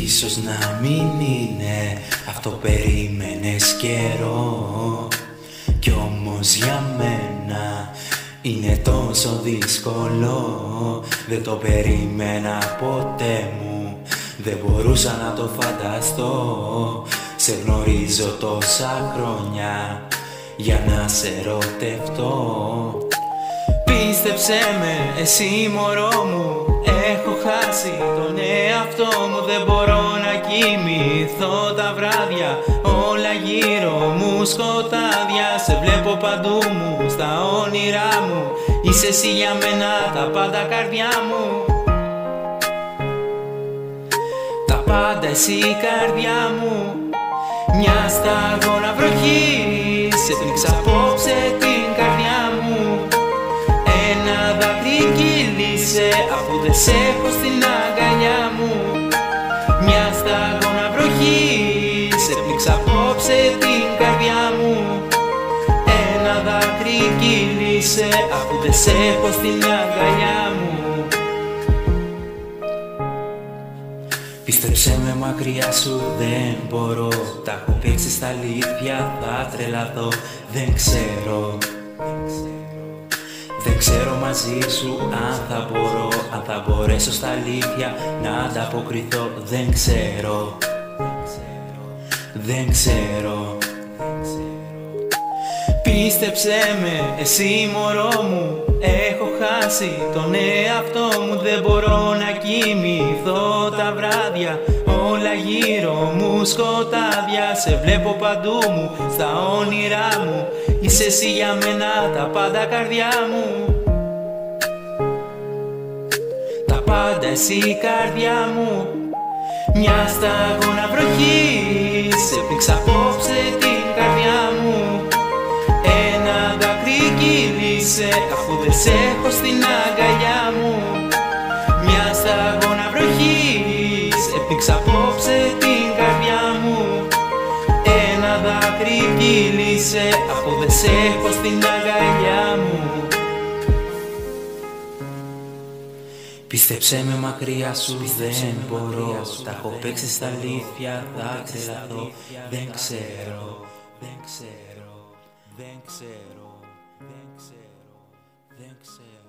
Ίσως να μην είναι αυτό περίμενες καιρό, κι όμως για μένα είναι τόσο δύσκολο. Δεν το περίμενα ποτέ μου, δεν μπορούσα να το φανταστώ. Σε γνωρίζω τόσα χρόνια για να σε ερωτευτώ. Πίστεψέ με, εσύ μωρό μου, έχω χάσει τον εαυτό μου. Δεν μπορώ να κοιμηθώ τα βράδια, όλα γύρω μου σκοτάδια. Σε βλέπω παντού μου, στα όνειρά μου, είσαι εσύ για μένα τα πάντα, καρδιά μου. Τα πάντα εσύ, καρδιά μου. Μια σταγόνα βροχής έπνιξα απόψε την καρδιά μου. Ένα δάκρυ κύλησε αφού δεν σε έχω στην αγκαλιά μου. Μια σταγόνα βροχής έπνιξα απόψε την καρδιά μου. Ένα δάκρυ κύλησε αφού δεν σε έχω στην αγκαλιά μου. Πίστεψέ με, μακριά σου δεν μπορώ. Τα έχω παίξει στα αλήθεια, θα τρελαθώ. Δεν ξέρω, δεν ξέρω μαζί σου αν θα μπορώ, αν θα μπορέσω στα αλήθεια να ανταποκριθώ. Δεν ξέρω, δεν ξέρω. Πίστεψέ με, εσύ μωρό μου, έχω χάσει τον εαυτό μου. Δεν μπορώ να κοιμηθώ τα βράδια, όλα γύρω μου σκοτάδια. Σε βλέπω παντού μου, στα όνειρά μου, είσαι εσύ για μένα τα πάντα, καρδιά μου. Τα πάντα εσύ, καρδιά μου. Μια σταγόνα βροχής έπνιξα απόψε την καρδιά μου. Ένα δάκρυ κύλησε αφού δεν σε έχω στην αγκαλιά μου. Μια σταγόνα βροχής έπνιξα απόψε την καρδιά μου. Ένα δάκρυ κύλησε αφού δεν σε έχω στην αγκαλιά μου. Πίστεψέ με, μακριά σου δεν μπορώ. Τα έχω παίξει στα αλήθεια, θα τρελαθώ. Δεν ξέρω, δεν ξέρω, δεν ξέρω, δεν ξέρω, δεν ξέρω.